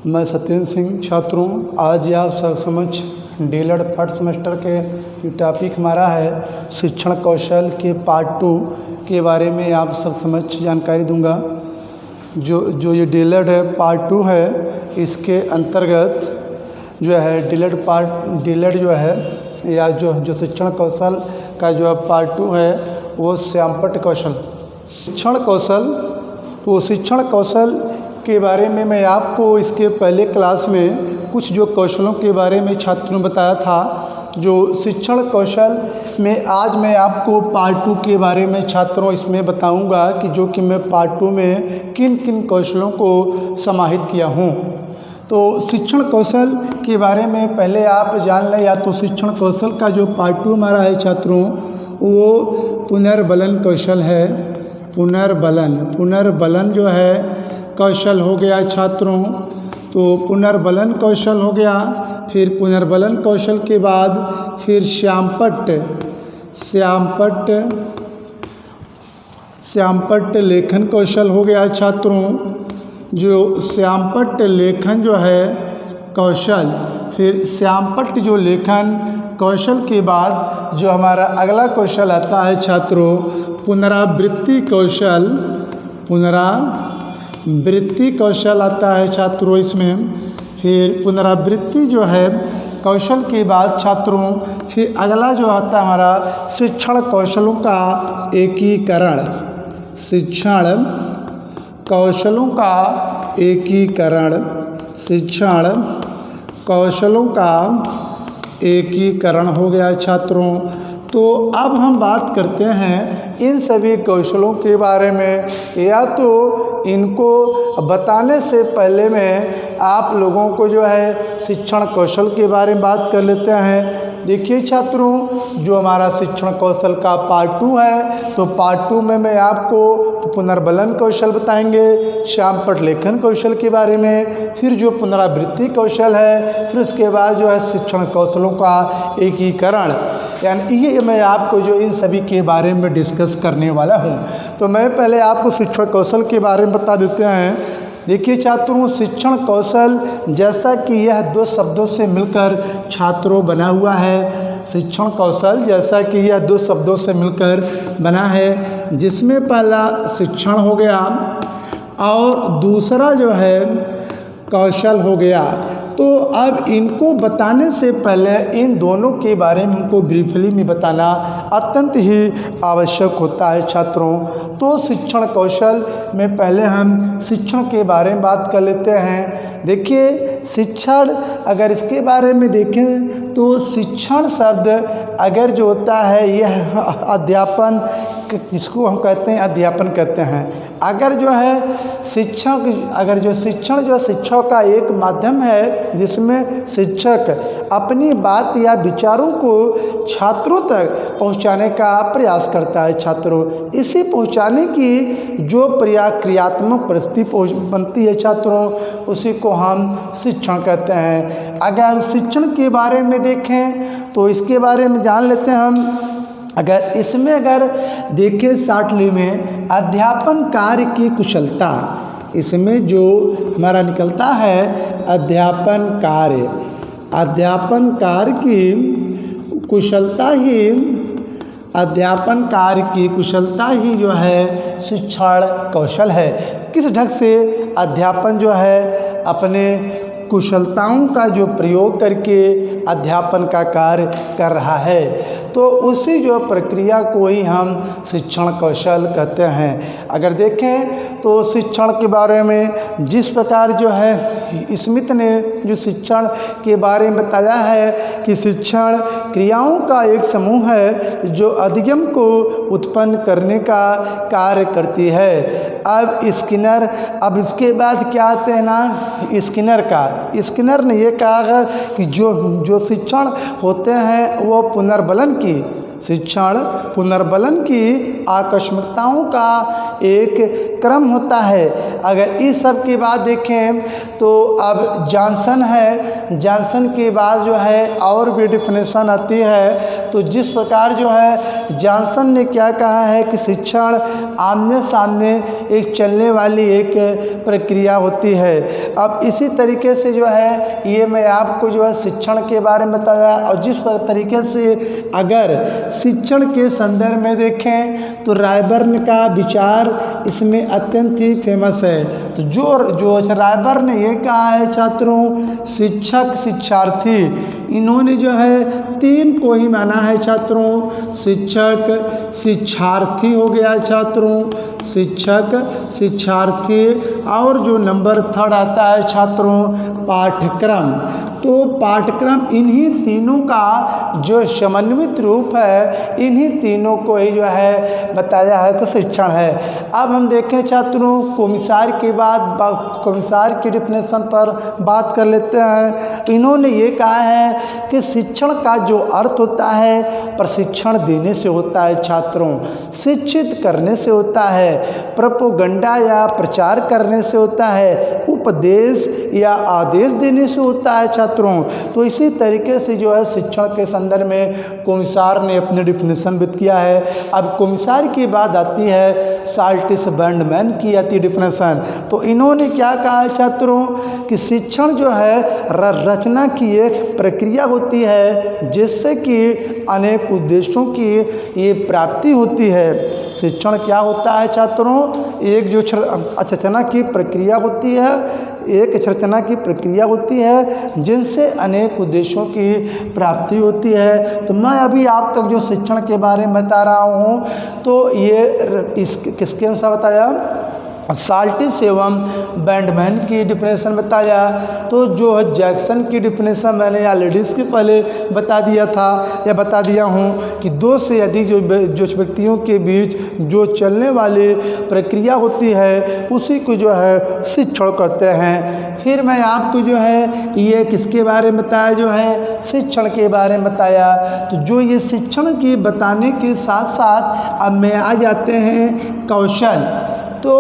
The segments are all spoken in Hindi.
मैं सत्येंद्र सिंह छात्रों आज आप सब समझ डीएलएड फर्स्ट सेमेस्टर के जो टॉपिक हमारा है शिक्षण कौशल के पार्ट 2 के बारे में आप सब समझ जानकारी दूंगा। जो ये डीएलएड है पार्ट 2 है, इसके अंतर्गत जो है डीएलएड जो है या जो शिक्षण कौशल का जो पार्ट 2 है वो श्यामपट्ट कौशल शिक्षण कौशल। तो शिक्षण कौशल के बारे में मैं आपको इसके पहले क्लास में कुछ जो कौशलों के बारे में छात्रों ने बताया था। जो शिक्षण कौशल में आज मैं आपको पार्ट 2 के बारे में छात्रों इसमें बताऊंगा कि जो कि मैं पार्ट 2 में किन किन कौशलों को समाहित किया हूं। तो शिक्षण कौशल के बारे में पहले आप जान लें। या तो शिक्षण कौशल का जो पार्ट 2 हमारा है छात्रों वो पुनर्बलन कौशल है। पुनर्बलन जो है कौशल हो गया छात्रों। तो पुनर्बलन कौशल हो गया। फिर पुनर्बलन कौशल के बाद फिर श्यामपट्ट लेखन कौशल हो गया छात्रों। जो श्यामपट्ट लेखन जो है कौशल, फिर श्यामपट्ट जो लेखन कौशल के बाद जो हमारा अगला कौशल आता है छात्रों पुनरावृत्ति कौशल आता है छात्रों इसमें। फिर पुनरावृत्ति जो है कौशल के बाद छात्रों फिर अगला जो आता है हमारा शिक्षण कौशलों का एकीकरण। शिक्षण कौशलों का एकीकरण हो गया छात्रों। तो अब हम बात करते हैं इन सभी कौशलों के बारे में। या तो इनको बताने से पहले में आप लोगों को जो है शिक्षण कौशल के बारे में बात कर लेते हैं। देखिए छात्रों, जो हमारा शिक्षण कौशल का पार्ट 2 है, तो पार्ट 2 में मैं आपको पुनर्बलन कौशल बताएंगे, श्यामपट्ट लेखन कौशल के बारे में, फिर जो पुनरावृत्ति कौशल है, फिर उसके बाद जो है शिक्षण कौशलों का एकीकरण। यानी ये मैं आपको जो इन सभी के बारे में डिस्कस करने वाला हूँ। तो मैं पहले आपको शिक्षण कौशल के बारे में बता देते हैं। देखिए छात्रों, शिक्षण कौशल जैसा कि यह 2 शब्दों से मिलकर छात्रों बना हुआ है। शिक्षण कौशल जैसा कि यह 2 शब्दों से मिलकर बना है, जिसमें पहला शिक्षण हो गया और दूसरा जो है कौशल हो गया। तो अब इनको बताने से पहले इन दोनों के बारे में हमको ब्रीफली में बताना अत्यंत ही आवश्यक होता है छात्रों। तो शिक्षण कौशल में पहले हम शिक्षण के बारे में बात कर लेते हैं। देखिए शिक्षण, अगर इसके बारे में देखें तो शिक्षण शब्द अगर जो होता है यह अध्यापन, जिसको हम कहते हैं अध्यापन कहते हैं। अगर जो है शिक्षण शिक्षा का एक माध्यम है जिसमें शिक्षक अपनी बात या विचारों को छात्रों तक पहुंचाने का प्रयास करता है छात्रों। इसी पहुंचाने की जो क्रियात्मक परिस्थिति बनती है छात्रों, उसी को हम शिक्षण कहते हैं। अगर शिक्षण के बारे में देखें तो इसके बारे में जान लेते हैं हम। अगर देखें साटली में अध्यापन कार्य की कुशलता, इसमें जो हमारा निकलता है अध्यापन कार्य की कुशलता ही जो है शिक्षण कौशल है। किस ढंग से अध्यापन जो है अपने कुशलताओं का जो प्रयोग करके अध्यापन का कार्य कर रहा है, तो उसी जो प्रक्रिया को ही हम शिक्षण कौशल कहते हैं। अगर देखें तो शिक्षण के बारे में जिस प्रकार जो है स्मिथ ने जो शिक्षण के बारे में बताया है कि शिक्षण क्रियाओं का एक समूह है जो अधिगम को उत्पन्न करने का कार्य करती है। अब इसके बाद क्या आते हैं ना, स्किनर ने ये कहा कि जो शिक्षण होते हैं वो पुनर्बलन की आकस्मिकताओं का एक क्रम होता है। अगर इस सब के बाद देखें तो अब जॉनसन के बाद जो है और भी डिफिनेशन आती है। तो जिस प्रकार जो है जॉनसन ने क्या कहा है कि शिक्षण आमने सामने एक चलने वाली एक प्रक्रिया होती है। अब इसी तरीके से जो है ये मैं आपको जो है शिक्षण के बारे में बताया, और जिस तरीके से अगर शिक्षण के संदर्भ में देखें तो रायबर्न का विचार इसमें अत्यंत ही फेमस है। तो जो रायबर्न ने ये कहा है छात्रों, शिक्षक शिक्षार्थी, इन्होंने जो है 3 को ही माना है छात्रों। शिक्षक शिक्षार्थी हो गया छात्रों, शिक्षक शिक्षार्थी, और जो नंबर 3 आता है छात्रों पाठ्यक्रम। तो पाठ्यक्रम इन्हीं तीनों का जो समन्वित रूप है, इन्हीं तीनों को ही जो है बताया है कि शिक्षण है। अब हम देखें छात्रों कोमिसार के बाद कोमिसार की डिफिनेशन पर बात कर लेते हैं। इन्होंने ये कहा है कि शिक्षण का जो अर्थ होता है प्रशिक्षण देने से होता है छात्रों, शिक्षित करने से होता है, प्रोपोगंडा या प्रचार करने से होता है, उपदेश या आदेश देने से होता है छात्रों। तो इसी तरीके से जो है शिक्षण के संदर्भ में कोमिसार ने अपनी डिफिनेशन व्यक्त किया है। अब कोमिसार की बात आती है साल्टिस बैंडमैन की आती डिफिनेशन। तो इन्होंने क्या कहा है छात्रों कि शिक्षण जो है रचना की एक प्रक्रिया होती है जिससे कि अनेक उद्देश्यों की ये प्राप्ति होती है। शिक्षण क्या होता है छात्रों, एक जो रचना की प्रक्रिया होती है, एक रचना की प्रक्रिया होती है जिनसे अनेक उद्देश्यों की प्राप्ति होती है। तो मैं अभी आप तक जो शिक्षण के बारे में बता रहा हूँ तो ये किसके अनुसार बताया, साल्टिस एवं बैंडमैन की डिफिनेशन बताया। तो जो है जैक्सन की डिफिनेशन मैंने ऑलरेडी इसके पहले बता दिया था या बता दिया हूँ कि 2 से अधिक जो व्यक्तियों के बीच जो चलने वाली प्रक्रिया होती है उसी को जो है शिक्षण कहते हैं। फिर मैं आपको जो है ये किसके बारे में बताया, जो है शिक्षण के बारे में बताया। तो जो ये शिक्षण की बताने के साथ साथ अब में आ जाते हैं कौशल। तो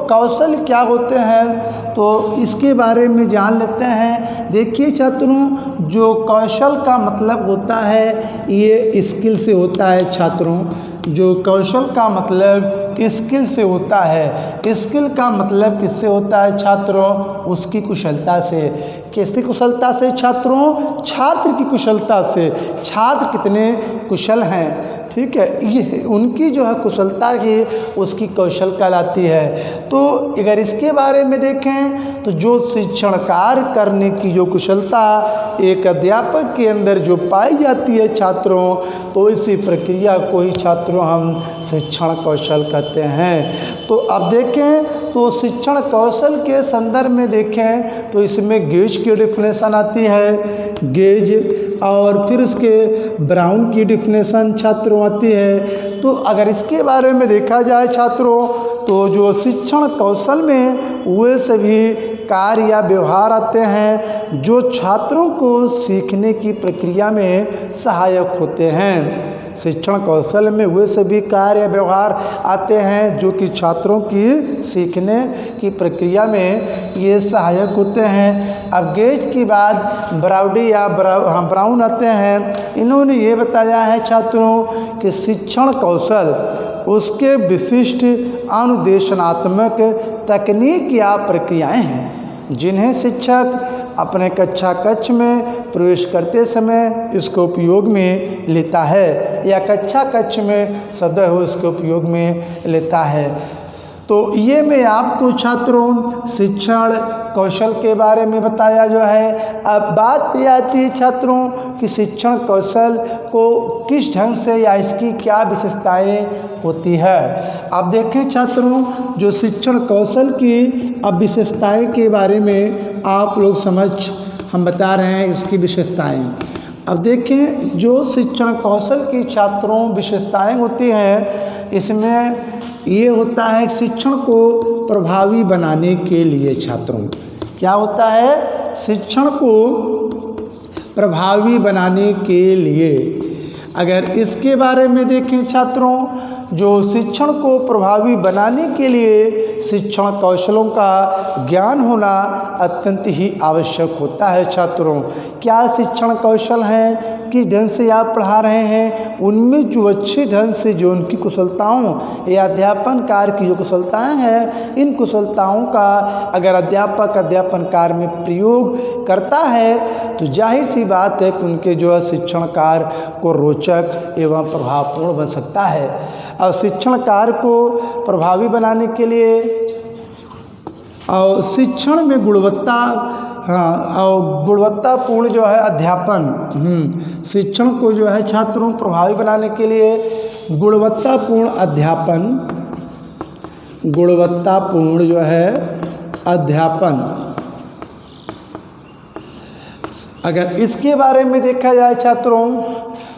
कौशल क्या होते हैं तो इसके बारे में जान लेते हैं। देखिए छात्रों जो कौशल का मतलब होता है ये स्किल से होता है छात्रों। जो कौशल का मतलब स्किल से होता है। स्किल का मतलब किससे होता है छात्रों, उसकी कुशलता से। किसकी कुशलता से छात्रों, छात्र की कुशलता से। छात्र कितने कुशल हैं, ठीक है, ये उनकी जो है कुशलता ही उसकी कौशल कहलाती है। तो अगर इसके बारे में देखें तो जो शिक्षण कार्य करने की जो कुशलता एक अध्यापक के अंदर जो पाई जाती है छात्रों, तो इसी प्रक्रिया को ही छात्रों हम शिक्षण कौशल कहते हैं। तो अब देखें तो शिक्षण कौशल के संदर्भ में देखें तो इसमें गेज की डिफिनेशन आती है, गेज, और फिर उसके ब्राउन की डिफिनेशन छात्रों आती है। तो अगर इसके बारे में देखा जाए छात्रों तो जो शिक्षण कौशल में वे सभी कार्य या व्यवहार आते हैं जो छात्रों को सीखने की प्रक्रिया में सहायक होते हैं। शिक्षण कौशल में वे सभी कार्य या व्यवहार आते हैं जो कि छात्रों की सीखने की प्रक्रिया में ये सहायक होते हैं। अब गेज की बाद ब्राउडी या ब्राउन आते हैं। इन्होंने ये बताया है छात्रों कि शिक्षण कौशल उसके विशिष्ट अनुदेशनात्मक तकनीक या प्रक्रियाएं हैं जिन्हें शिक्षक अपने कक्षा कक्ष में प्रवेश करते समय इसको उपयोग में लेता है या कक्षा कक्ष में सदैव इसके उपयोग में लेता है। तो ये मैं आपको छात्रों शिक्षण कौशल के बारे में बताया जो है। अब बात ये आती है छात्रों कि शिक्षण कौशल को किस ढंग से या इसकी क्या विशेषताएं होती है। अब देखें छात्रों जो शिक्षण कौशल की अब विशेषताएं के बारे में आप लोग हम बता रहे हैं इसकी विशेषताएं। अब देखें जो शिक्षण कौशल की छात्रों विशेषताएं होती हैं इसमें ये होता है शिक्षण को प्रभावी बनाने के लिए छात्रों क्या होता है, शिक्षण को प्रभावी बनाने के लिए अगर इसके बारे में देखें छात्रों जो शिक्षण को प्रभावी बनाने के लिए शिक्षण कौशलों का ज्ञान होना अत्यंत ही आवश्यक होता है। छात्रों, क्या शिक्षण कौशल हैं, किस ढंग से आप पढ़ा रहे हैं, उनमें जो अच्छे ढंग से जो उनकी कुशलताओं या अध्यापन कार्य की जो कुशलताएं हैं, इन कुशलताओं का अगर अध्यापक अध्यापन कार्य में प्रयोग करता है तो जाहिर सी बात है कि उनके जो है शिक्षण कार्य को रोचक एवं प्रभावपूर्ण बन सकता है। और शिक्षण कार्य को प्रभावी बनाने के लिए और शिक्षण में गुणवत्ता और गुणवत्तापूर्ण जो है अध्यापन, शिक्षण को जो है छात्रों प्रभावी बनाने के लिए गुणवत्तापूर्ण अध्यापन, गुणवत्तापूर्ण जो है अध्यापन, अगर इसके बारे में देखा जाए छात्रों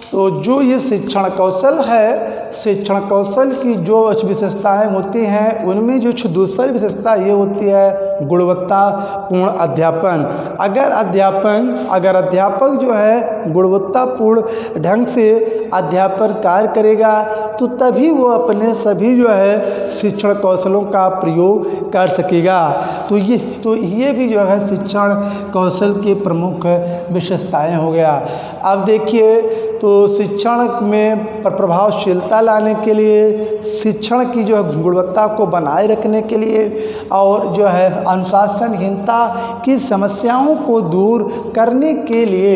तो जो ये शिक्षण कौशल है, शिक्षण कौशल की जो विशेषताएं होती हैं उनमें जो दूसरी विशेषता ये होती है गुणवत्तापूर्ण अध्यापन। अगर अध्यापक जो है गुणवत्तापूर्ण ढंग से अध्यापन कार्य करेगा तो तभी वो अपने सभी जो है शिक्षण कौशलों का प्रयोग कर सकेगा। तो ये भी जो है शिक्षण कौशल की प्रमुख विशेषताएं हो गया। अब देखिए, तो शिक्षण में प्रभावशीलता लाने के लिए, शिक्षण की जो है गुणवत्ता को बनाए रखने के लिए और जो है अनुशासनहीनता की समस्याओं को दूर करने के लिए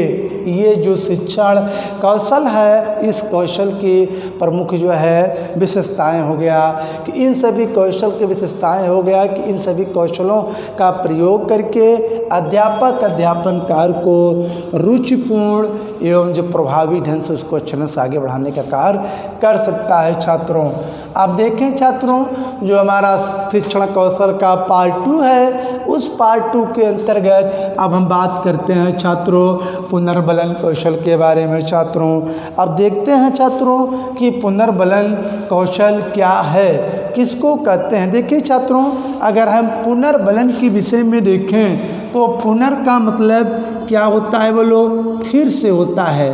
ये जो शिक्षण कौशल है, इस कौशल की प्रमुख जो है विशेषताएं हो गया कि इन सभी कौशल की विशेषताएं हो गया कि इन सभी कौशलों का प्रयोग करके अध्यापक अध्यापन कार्य को रुचिपूर्ण एवं जो प्रभावी ढंग से उसको अच्छे से आगे बढ़ाने का कार्य कर सकता है। छात्रों, आप देखें छात्रों, जो हमारा शिक्षण कौशल का पार्ट 2 है, उस पार्ट 2 के अंतर्गत अब हम बात करते हैं छात्रों पुनर्बलन कौशल के बारे में। छात्रों, अब देखते हैं छात्रों कि पुनर्बलन कौशल क्या है, किसको कहते हैं। देखिए छात्रों, अगर हम पुनर्बलन के विषय में देखें तो पुनर् का मतलब क्या होता है, बोलो, फिर से होता है।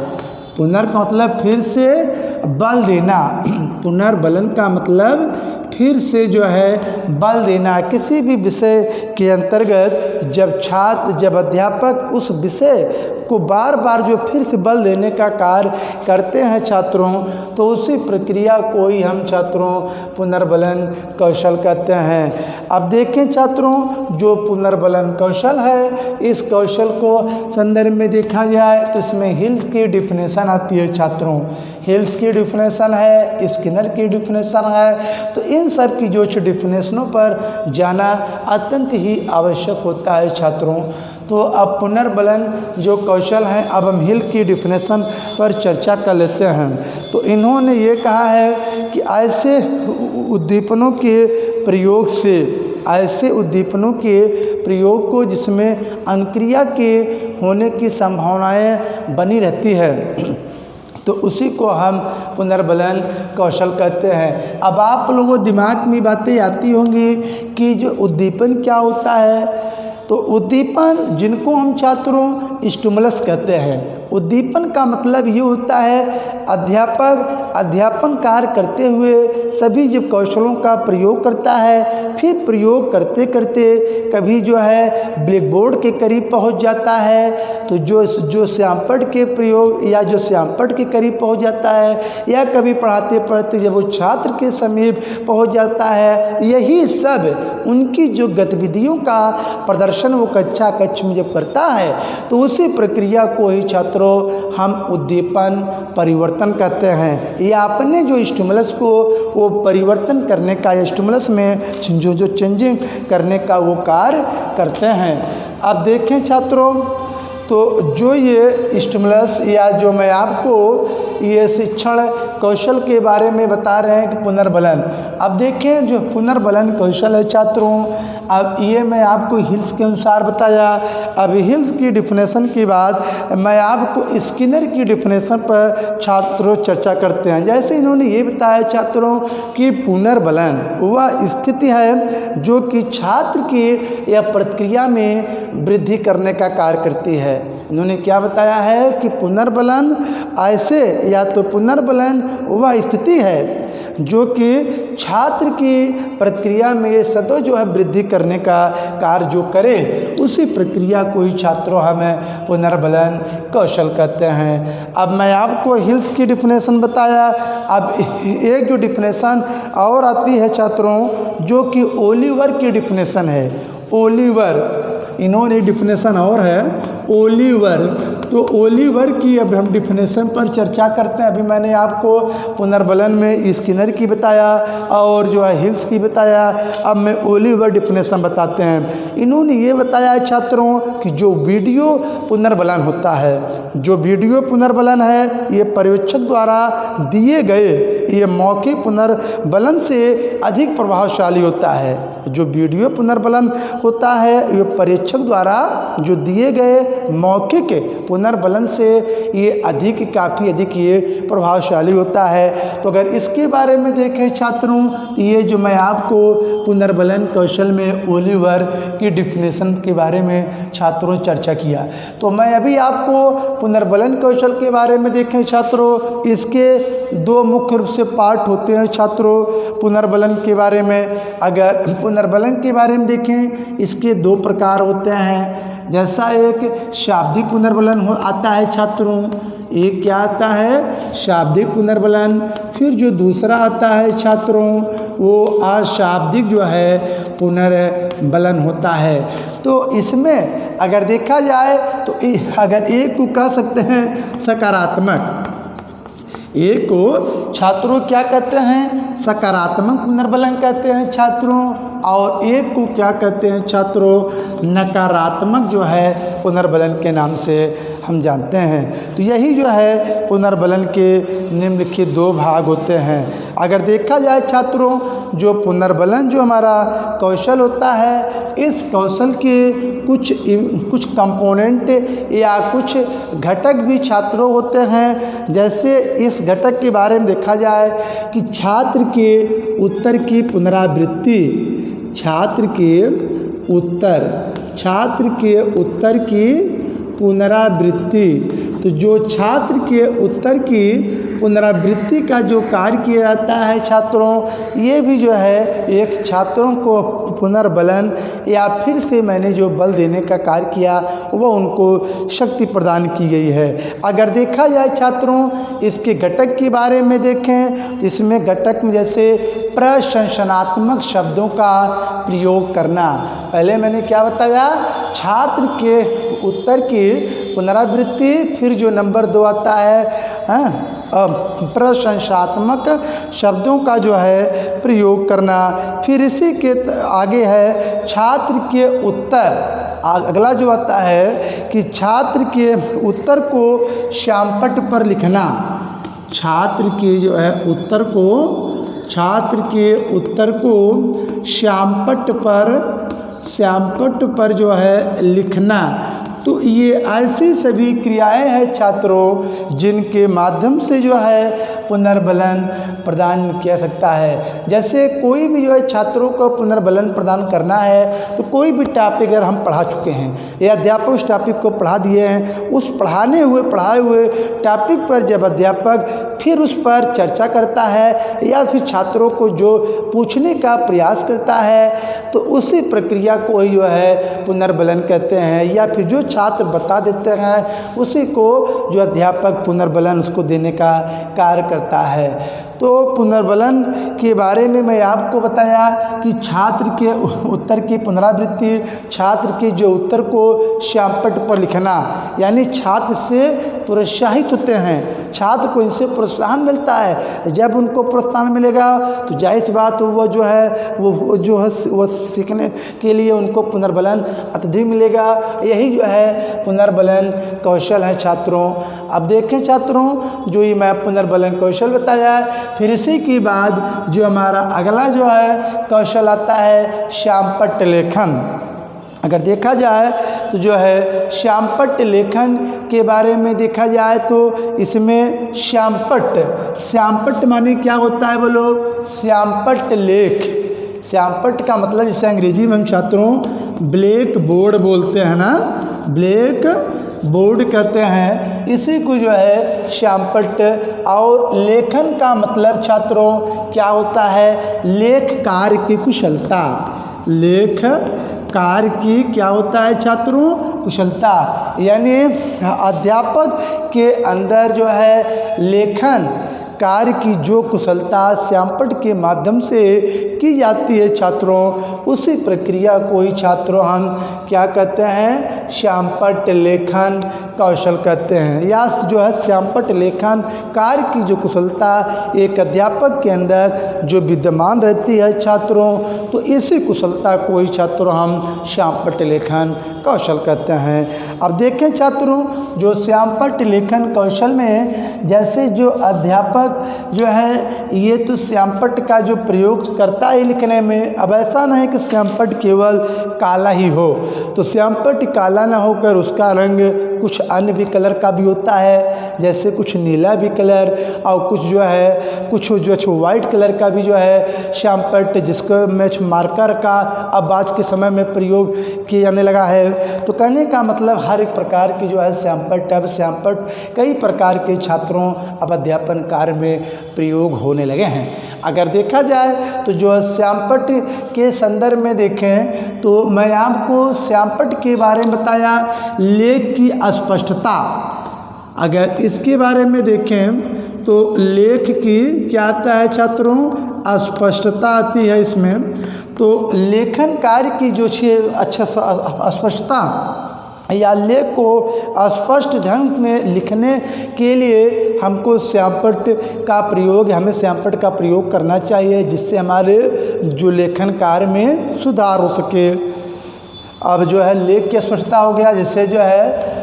पुनर् का मतलब फिर से बल देना, पुनर्बलन का मतलब फिर से जो है बल देना। किसी भी विषय के अंतर्गत जब अध्यापक उस विषय को बार बार जो फिर से बल देने का कार्य करते हैं छात्रों, तो उसी प्रक्रिया को ही हम छात्रों पुनर्बलन कौशल कहते हैं। अब देखें छात्रों, जो पुनर्बलन कौशल है, इस कौशल को संदर्भ में देखा जाए तो इसमें हिल्स की डिफिनेशन आती है छात्रों। हिल्स की डिफिनेशन है, स्किनर की डिफिनेशन है, तो इन सब की जो डिफिनेशनों पर जाना अत्यंत ही आवश्यक होता है छात्रों। तो अब पुनर्बलन जो कौशल है, अब हम हिल की डिफिनेशन पर चर्चा कर लेते हैं। तो इन्होंने ये कहा है कि ऐसे उद्दीपनों के प्रयोग से, ऐसे उद्दीपनों के प्रयोग को जिसमें अनुक्रिया के होने की संभावनाएं बनी रहती है, तो उसी को हम पुनर्बलन कौशल कहते हैं। अब आप लोगों दिमाग में बातें आती होंगी कि जो उद्दीपन क्या होता है। तो उद्दीपन, जिनको हम छात्रों स्टिमुलस कहते हैं, उद्दीपन का मतलब ये होता है अध्यापक अध्यापन कार्य करते हुए सभी जब कौशलों का प्रयोग करता है, फिर प्रयोग करते करते कभी जो है ब्लैक बोर्ड के करीब पहुंच जाता है, तो जो श्यामपट्ट के प्रयोग या जो श्यामपट्ट के करीब पहुंच जाता है, या कभी पढ़ाते पढ़ते जब वो छात्र के समीप पहुंच जाता है, यही सब उनकी जो गतिविधियों का प्रदर्शन वो कक्ष में जब करता है, तो उसी प्रक्रिया को ही छात्रों हम उद्दीपन परिवर्तन कहते हैं। या अपने जो स्टिमुलस को वो परिवर्तन करने का, या स्टिमुलस में जो चेंजिंग करने का वो कार्य करते हैं। अब देखें छात्रों, तो जो ये स्टिमुलस या जो मैं आपको ये शिक्षण कौशल के बारे में बता रहे हैं कि पुनर्बलन, अब देखें जो पुनर्बलन कौशल है छात्रों, अब ये मैं आपको हिल्स के अनुसार बताया। अब हिल्स की डिफिनेशन के बाद मैं आपको स्किनर की डिफिनेशन पर छात्रों चर्चा करते हैं। जैसे इन्होंने ये बताया छात्रों कि पुनर्बलन वह स्थिति है जो कि छात्र की या प्रक्रिया में वृद्धि करने का कार्य करती है। इन्होंने क्या बताया है कि पुनर्बलन ऐसे, या तो पुनर्बलन वह स्थिति है जो कि छात्र की प्रक्रिया में सदैव जो है वृद्धि करने का कार्य जो करे, उसी प्रक्रिया को ही छात्रों हमें पुनर्बलन कौशल कहते हैं। अब मैं आपको हिल्स की डिफिनेशन बताया। अब एक जो डिफिनेशन और आती है छात्रों, जो कि ओलिवर की डिफिनेशन है। ओलिवर, इन्होंने डिफिनेशन और है ओलिवर। तो ओलिवर की अब हम डिफिनेशन पर चर्चा करते हैं। अभी मैंने आपको पुनर्बलन में स्किनर की बताया और जो है हिल्स की बताया। अब मैं ओलिवर डिफिनेशन बताते हैं। इन्होंने ये बताया छात्रों कि जो वीडियो पुनर्बलन होता है, जो वीडियो पुनर्बलन है, ये पर्यवेक्षक द्वारा दिए गए ये मौखिक पुनर्बलन से अधिक प्रभावशाली होता है। जो वीडियो पुनर्बलन होता है ये पर्यवेक्षक द्वारा जो दिए गए मौखिक पुनर्बलन से ये काफ़ी अधिक ये प्रभावशाली होता है। तो अगर इसके बारे में देखें छात्रों, ये जो मैं आपको पुनर्बलन कौशल में ओलिवर की डिफिनेशन के बारे में छात्रों चर्चा किया, तो मैं अभी आपको पुनर्बलन कौशल के बारे में देखें छात्रों। इसके दो मुख्य रूप से पार्ट होते हैं छात्रों पुनर्बलन के बारे में। अगर पुनर्बलन के बारे में देखें, इसके दो प्रकार होते हैं। जैसा एक शाब्दिक पुनर्बलन आता है छात्रों, एक क्या आता है शाब्दिक पुनर्बलन। फिर जो दूसरा आता है छात्रों वो अशाब्दिक जो है पुनर्बलन होता है। तो इसमें अगर देखा जाए तो अगर एक को कह सकते हैं सकारात्मक, एक को छात्रों क्या कहते हैं सकारात्मक पुनर्बलन कहते हैं छात्रों, और एक को क्या कहते हैं छात्रों नकारात्मक जो है पुनर्बलन के नाम से हम जानते हैं। तो यही जो है पुनर्बलन के निम्नलिखित दो भाग होते हैं। अगर देखा जाए छात्रों, जो पुनर्बलन जो हमारा कौशल होता है, इस कौशल के कुछ कंपोनेंट या कुछ घटक भी छात्रों होते हैं। जैसे इस घटक के बारे में देखा जाए कि छात्र के उत्तर की पुनरावृत्ति, छात्र के उत्तर की पुनरावृत्ति। तो जो छात्र के उत्तर की पुनरावृत्ति का जो कार्य किया जाता है छात्रों, ये भी जो है एक छात्रों को पुनर्बलन या फिर से मैंने जो बल देने का कार्य किया वो उनको शक्ति प्रदान की गई है। अगर देखा जाए छात्रों इसके घटक के बारे में देखें तो इसमें घटक में जैसे प्रशंसनात्मक शब्दों का प्रयोग करना। पहले मैंने क्या बताया, छात्र के उत्तर की पुनरावृत्ति, फिर जो नंबर 2 आता है प्रशंसात्मक शब्दों का जो है प्रयोग करना। फिर इसी के आगे है छात्र के उत्तर, अगला जो आता है कि छात्र के उत्तर को श्यामपट्ट पर लिखना। छात्र के जो है उत्तर को श्यामपट्ट पर जो है लिखना। तो ये ऐसी सभी क्रियाएं हैं छात्रों जिनके माध्यम से जो है पुनर्बलन प्रदान किया सकता है। जैसे कोई भी जो है छात्रों को पुनर्बलन प्रदान करना है तो कोई भी टॉपिक अगर हम पढ़ा चुके हैं या अध्यापक उस टॉपिक को पढ़ा दिए हैं, उस पढ़ाए हुए टॉपिक पर जब अध्यापक फिर उस पर चर्चा करता है या फिर छात्रों को जो पूछने का प्रयास करता है तो उसी प्रक्रिया को ही जो है पुनर्बलन कहते हैं। या फिर जो छात्र बता देते हैं उसी को जो अध्यापक पुनर्बलन उसको देने का कार्य करता है। तो पुनर्बलन के बारे में मैं आपको बताया कि छात्र के उत्तर की पुनरावृत्ति, छात्र के जो उत्तर को श्यामपट्ट पर लिखना, यानी छात्र से प्रोत्साहित होते हैं, छात्र को इनसे प्रोत्साहन मिलता है। जब उनको प्रोत्साहन मिलेगा तो जाहिर सी बात वो जो है वो सीखने के लिए उनको पुनर्बलन अत्यधिक मिलेगा। यही जो है पुनर्बलन कौशल है छात्रों। अब देखें छात्रों, जो ये मैं पुनर्बलन कौशल बताया, फिर इसी के बाद जो हमारा अगला जो है कौशल आता है श्यामपट्ट लेखन। अगर देखा जाए तो जो है श्यामपट्ट लेखन के बारे में देखा जाए तो इसमें श्यामपट्ट माने क्या होता है बोलो, श्यामपट्ट लेख। श्यामपट्ट का मतलब इसे अंग्रेजी में हम छात्रों ब्लैक बोर्ड बोलते हैं ना, ब्लैक बोर्ड कहते हैं। इसी को जो है श्यामपट्ट। और लेखन का मतलब छात्रों क्या होता है? लेख कार्य की कुशलता। लेख कार्य की क्या होता है छात्रों? कुशलता। यानी अध्यापक के अंदर जो है लेखन कार्य की जो कुशलता श्यामपट्ट के माध्यम से की जाती है छात्रों, उसी प्रक्रिया को ही छात्रों हम क्या कहते हैं? श्यामपट्ट लेखन कौशल कहते हैं। या जो है श्यामपट्ट लेखन कार्य की जो कुशलता एक अध्यापक के अंदर जो विद्यमान रहती है छात्रों, तो इसी कुशलता को ही छात्रों हम श्यामपट्ट लेखन कौशल कहते हैं। अब देखें छात्रों, जो श्यामपट्ट लेखन कौशल में जैसे जो अध्यापक जो है ये तो श्यामपट्ट का जो प्रयोग करता है लिखने में, अब ऐसा नहीं कि श्यामपट्ट केवल काला ही हो, तो श्यामपट्ट काला ना होकर उसका रंग कुछ अन्य भी कलर का भी होता है, जैसे कुछ नीला भी कलर और कुछ जो है कुछ जो वाइट कलर का भी जो है श्यामपट्ट, जिसको मैच मार्कर का अब आज के समय में प्रयोग किया जाने लगा है। तो कहने का मतलब हर एक प्रकार की जो है श्यामपट्ट, अब श्यामपट्ट कई प्रकार के छात्रों अब अध्यापन कार्य में प्रयोग होने लगे हैं। अगर देखा जाए तो जो श्यामपट्ट के संदर्भ में देखें तो मैं आपको श्यामपट्ट के बारे में बताया, लेख की स्पष्टता। अगर इसके बारे में देखें तो लेख की क्या आता है छात्रों? स्पष्टता आती है इसमें। तो लेखन कार्य की जो अच्छा स्पष्टता या लेख को स्पष्ट ढंग में लिखने के लिए हमको श्यामपट्ट का प्रयोग, हमें श्यामपट्ट का प्रयोग करना चाहिए, जिससे हमारे जो लेखन कार्य में सुधार हो सके। अब जो है लेख की स्पष्टता हो गया, जिससे जो है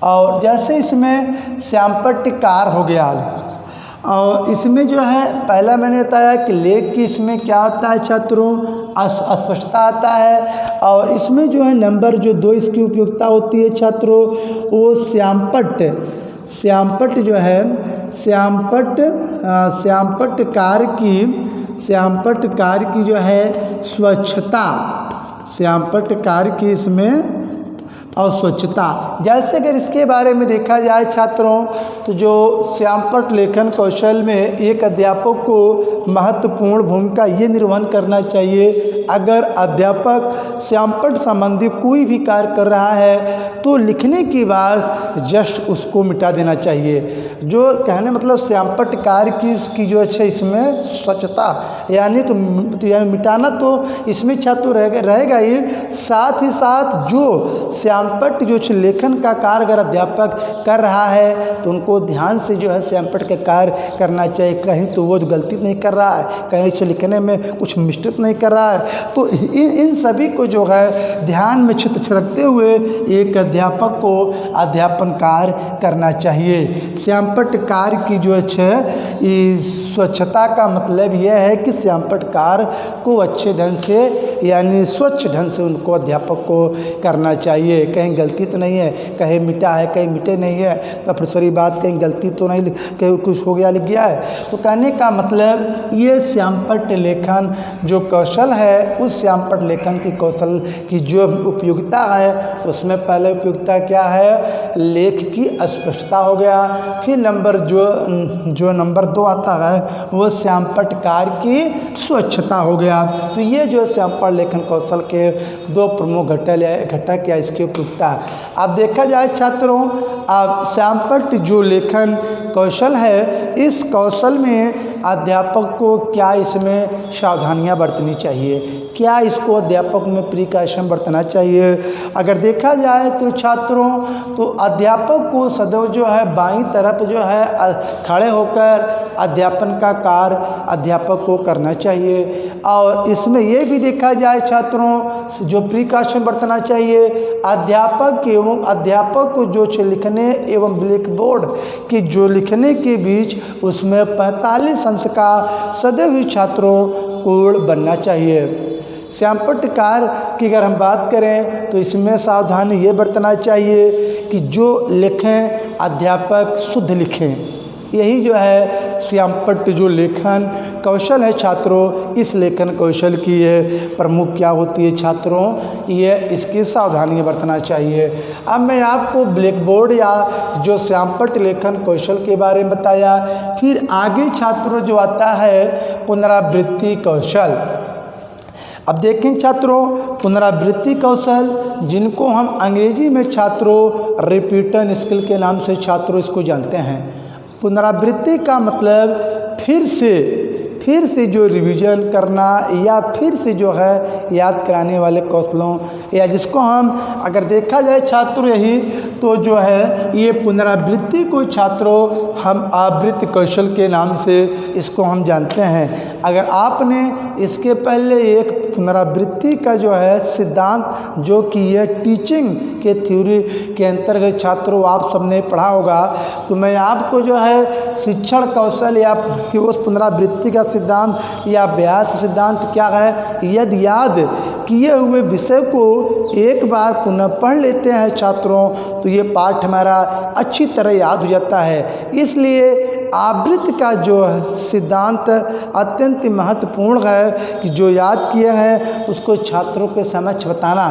और जैसे इसमें श्यामपट्ट कार हो गया। और इसमें जो है पहला मैंने बताया कि लेख की इसमें क्या आता है छात्रों? स्पष्टता आता है। और इसमें जो है नंबर जो 2 इसकी उपयोगिता होती है छात्रों, वो श्यामपट्ट जो है श्यामपट्ट कार्य की जो है स्वच्छता, श्यामपट्ट कार्य की इसमें और स्वच्छता। जैसे अगर इसके बारे में देखा जाए छात्रों, तो जो श्यामपट्ट लेखन कौशल में एक अध्यापक को महत्वपूर्ण भूमिका ये निर्वहन करना चाहिए। अगर अध्यापक श्यामपट्ट संबंधी कोई भी कार्य कर रहा है तो लिखने के बाद जस्ट उसको मिटा देना चाहिए। जो कहने मतलब श्यामपट्ट कार्य की जो अच्छा इसमें स्वच्छता यानी मिटाना तो इसमें छात्र रहेगा ही, साथ ही साथ जो श्यामपट्ट जो लेखन का कार्य अगर अध्यापक कर रहा है तो उनको ध्यान से जो है श्यामपट्ट का कार्य करना चाहिए। कहीं तो वो गलती नहीं कर रहा है, कहीं से लिखने में कुछ मिस्टेक नहीं कर रहा है, तो इन सभी को जो है ध्यान में चित्त रखते हुए एक अध्यापक को अध्यापन कार्य करना चाहिए। श्यामपट्ट कार्य की जो है स्वच्छता का मतलब यह है कि श्यामपट्ट कार्य को अच्छे ढंग से यानी स्वच्छ ढंग से उनको अध्यापक को करना चाहिए। कहीं गलती तो नहीं है, कहीं मिटा है कहीं मिटे नहीं है, तो फिर सारी बात कहीं गलती तो नहीं, कहीं कुछ हो गया लिख गया है। तो कहने का मतलब ये श्यामपट्ट लेखन जो कौशल है, उस श्यामपट्ट लेखन की कौशल की जो उपयोगिता है उसमें पहले उपयोगिता क्या है? लेख की स्पष्टता हो गया। फिर नंबर जो नंबर 2 आता है वो श्यामपट्ट कार्य की स्वच्छता हो गया। तो ये जो श्यामपट्ट लेखन कौशल के 2 प्रमुख घटक या इसकी उपयोगिता। अब देखा जाए छात्रों, अब श्यामपट्ट जो लेखन कौशल है, इस कौशल में अध्यापक को क्या इसमें सावधानियां बरतनी चाहिए, क्या इसको अध्यापक में प्रिकॉशन बरतना चाहिए? अगर देखा जाए तो छात्रों, तो अध्यापक को सदैव जो है बाईं तरफ जो है खड़े होकर अध्यापन का कार्य अध्यापक को करना चाहिए। और इसमें यह भी देखा जाए छात्रों, जो प्रिकॉशन बरतना चाहिए, अध्यापक को जो लिखने एवं ब्लैक बोर्ड की जो लिखने के बीच उसमें 45 अंश का सदैव ही छात्रों कोण बनना चाहिए। श्यामपट्ट कार्य की अगर हम बात करें तो इसमें सावधानी ये बरतना चाहिए कि जो लिखें अध्यापक शुद्ध लिखें, यही जो है श्यामपट्ट जो लेखन कौशल है छात्रों, इस लेखन कौशल की ये प्रमुख क्या होती है छात्रों, ये इसकी सावधानियाँ बरतना चाहिए। अब मैं आपको ब्लैक बोर्ड या जो श्यामपट्ट लेखन कौशल के बारे में बताया, फिर आगे छात्रों जो आता है पुनरावृत्ति कौशल। अब देखें छात्रों, पुनरावृत्ति कौशल जिनको हम अंग्रेजी में छात्रों रिपीटन स्किल के नाम से छात्रों इसको जानते हैं। पुनरावृत्ति का मतलब फिर से जो रिवीजन करना या फिर से जो है याद कराने वाले कौशलों, या जिसको हम अगर देखा जाए छात्रों यही तो जो है ये पुनरावृत्ति को छात्रों हम आवृत्ति कौशल के नाम से इसको हम जानते हैं। अगर आपने इसके पहले एक पुनरावृत्ति का जो है सिद्धांत जो कि ये टीचिंग के थ्योरी के अंतर्गत छात्रों आप सबने पढ़ा होगा, तो मैं आपको जो है शिक्षण कौशल या उस पुनरावृत्ति का सिद्धांत या अभ्यास सिद्धांत क्या है, यदि याद किए हुए विषय को एक बार पुनः पढ़ लेते हैं छात्रों तो ये पाठ हमारा अच्छी तरह याद हो जाता है। इसलिए आवृत्ति का जो सिद्धांत अत्यंत महत्वपूर्ण है कि जो याद किए हैं उसको छात्रों के समक्ष बताना।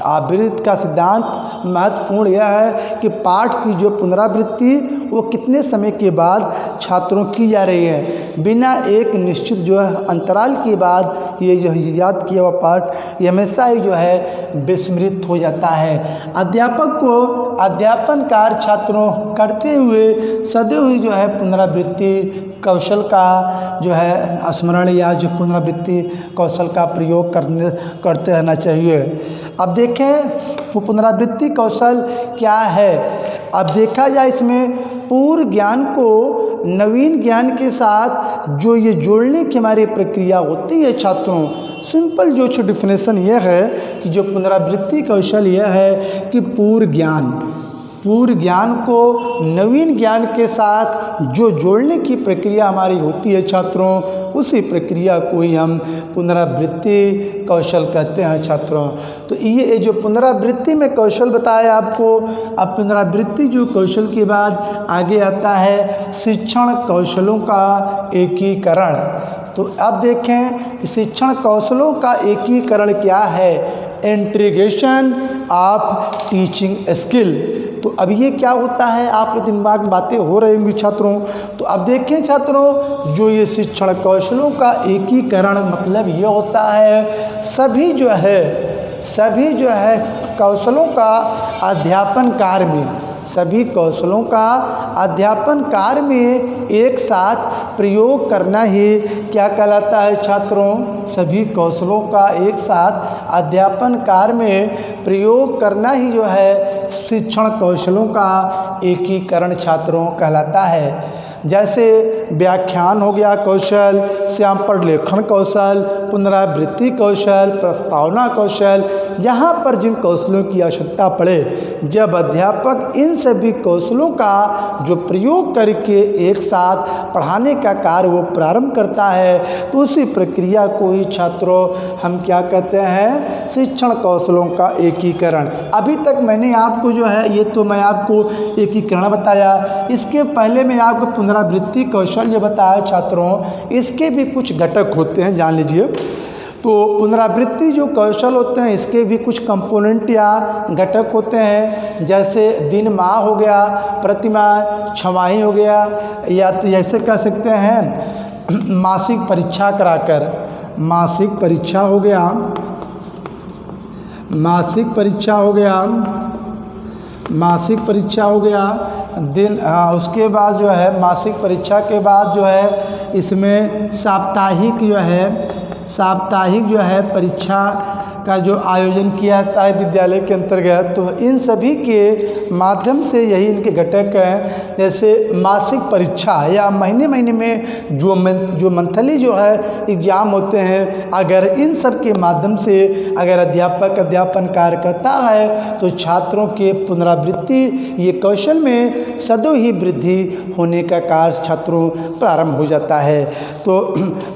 आवृत्ति का सिद्धांत महत्वपूर्ण यह है कि पाठ की जो पुनरावृत्ति वो कितने समय के बाद छात्रों की जा रही है, बिना एक निश्चित जो है अंतराल के बाद ये जो याद किया हुआ पाठ ये हमेशा ही जो है विस्मृत हो जाता है। अध्यापक को अध्यापन कार्य छात्रों करते हुए सदैव ही जो है पुनरावृत्ति कौशल का जो है स्मरण या जो पुनरावृत्ति कौशल का प्रयोग करते रहना चाहिए। अब देखें वो पुनरावृत्ति कौशल क्या है। अब देखा जाए इसमें पूर्व ज्ञान को नवीन ज्ञान के साथ जो ये जोड़ने की हमारी प्रक्रिया होती है छात्रों, सिंपल जो डिफिनेशन ये है कि जो पुनरावृत्ति कौशल यह है कि पूर्व ज्ञान को नवीन ज्ञान के साथ जो जोड़ने की प्रक्रिया हमारी होती है छात्रों, उसी प्रक्रिया को ही हम पुनरावृत्ति कौशल कहते हैं छात्रों। तो ये जो पुनरावृत्ति में कौशल बताया आपको, अब पुनरावृत्ति जो कौशल के बाद आगे आता है शिक्षण कौशलों का एकीकरण। तो अब देखें कि शिक्षण कौशलों का एकीकरण क्या है, इंटीग्रेशन ऑफ टीचिंग स्किल। तो अब ये क्या होता है, आपके दिमाग में बातें हो रही होंगी छात्रों। तो अब देखें छात्रों, जो ये शिक्षण कौशलों का एकीकरण मतलब ये होता है सभी जो है कौशलों का अध्यापन कार्य में, सभी कौशलों का अध्यापन कार्य में एक साथ प्रयोग करना ही क्या कहलाता है छात्रों, सभी कौशलों का एक साथ अध्यापन कार्य में प्रयोग करना ही जो है शिक्षण कौशलों का एकीकरण छात्रों कहलाता है। जैसे व्याख्यान हो गया कौशल, श्यामपट्ट लेखन कौशल, पुनरावृत्ति कौशल, प्रस्तावना कौशल, यहाँ पर जिन कौशलों की आवश्यकता पड़े, जब अध्यापक इन सभी कौशलों का जो प्रयोग करके एक साथ पढ़ाने का कार्य वो प्रारंभ करता है, तो उसी प्रक्रिया को ही छात्रों हम क्या कहते हैं, शिक्षण कौशलों का एकीकरण। अभी तक मैंने आपको जो है ये तो मैं आपको एकीकरण बताया, इसके पहले मैं आपको पुनरावृत्ति कौशल जो बताया छात्रों, इसके भी कुछ घटक होते हैं, जान लीजिए। तो पुनरावृत्ति जो कौशल होते हैं इसके भी कुछ कंपोनेंट या घटक होते हैं, जैसे दिन माह हो गया, प्रतिमाह, छमाही हो गया, या तो ऐसे कह सकते हैं मासिक परीक्षा कराकर, मासिक परीक्षा हो गया, मासिक परीक्षा हो गया, मासिक परीक्षा हो गया दिन। उसके बाद जो है मासिक परीक्षा के बाद जो है इसमें साप्ताहिक जो है परीक्षा का जो आयोजन किया जाता है विद्यालय के अंतर्गत। तो इन सभी के माध्यम से यही इनके घटक हैं, जैसे मासिक परीक्षा या महीने महीने में जो मंथली जो है एग्जाम होते हैं, अगर इन सब के माध्यम से अगर अध्यापक अध्यापन कार्य करता है तो छात्रों के पुनरावृत्ति ये कौशल में सदैव ही वृद्धि होने का कार्य छात्रों प्रारंभ हो जाता है। तो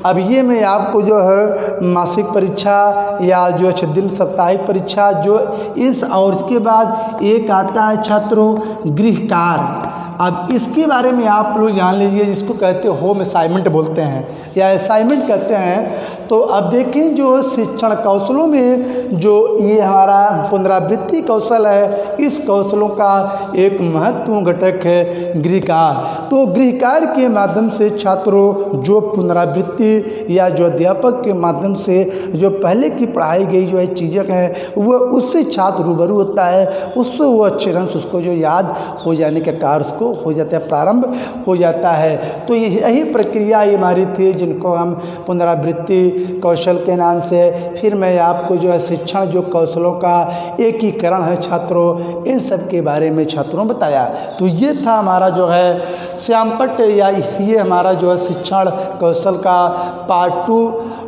अब ये मैं आपको जो है मासिक परीक्षा या जो दिन साप्ताहिक परीक्षा जो इस और इसके बाद एक आता है छात्रों गृह कार्य। अब इसके बारे में आप लोग जान लीजिए, जिसको कहते हैं होम असाइनमेंट बोलते हैं या असाइनमेंट कहते हैं। तो अब देखें जो शिक्षण कौशलों में जो ये हमारा पुनरावृत्ति कौशल है, इस कौशलों का एक महत्वपूर्ण घटक है गृहकार्य। तो गृहकार्य के माध्यम से छात्रों जो पुनरावृत्ति या जो अध्यापक के माध्यम से जो पहले की पढ़ाई गई जो है चीज़ें हैं वो उससे छात्र रूबरू होता है, उससे वो अच्छे ढंग से उसको जो याद हो जाने के कार्य उसको हो जाता है, प्रारंभ हो जाता है। तो यही प्रक्रिया ये हमारी थी जिनको हम पुनरावृत्ति कौशल के नाम से। फिर मैं आपको जो है शिक्षण जो कौशलों का एकीकरण है छात्रों, इन सब के बारे में छात्रों बताया। तो ये था हमारा जो है श्यामपट्ट या ये हमारा जो है शिक्षण कौशल का पार्ट 2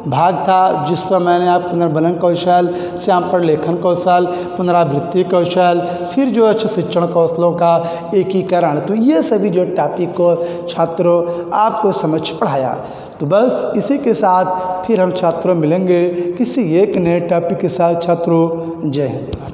भाग था, जिस पर मैंने आप पुनर्बलन कौशल, श्यामपट्ट लेखन कौशल, पुनरावृत्ति कौशल, फिर जो है शिक्षण कौशलों का एकीकरण, तो ये सभी जो टॉपिक को छात्रों आपको समझ पढ़ाया। तो बस इसी के साथ फिर हम छात्रों मिलेंगे किसी एक नए टॉपिक के साथ। छात्रों जय हिंद।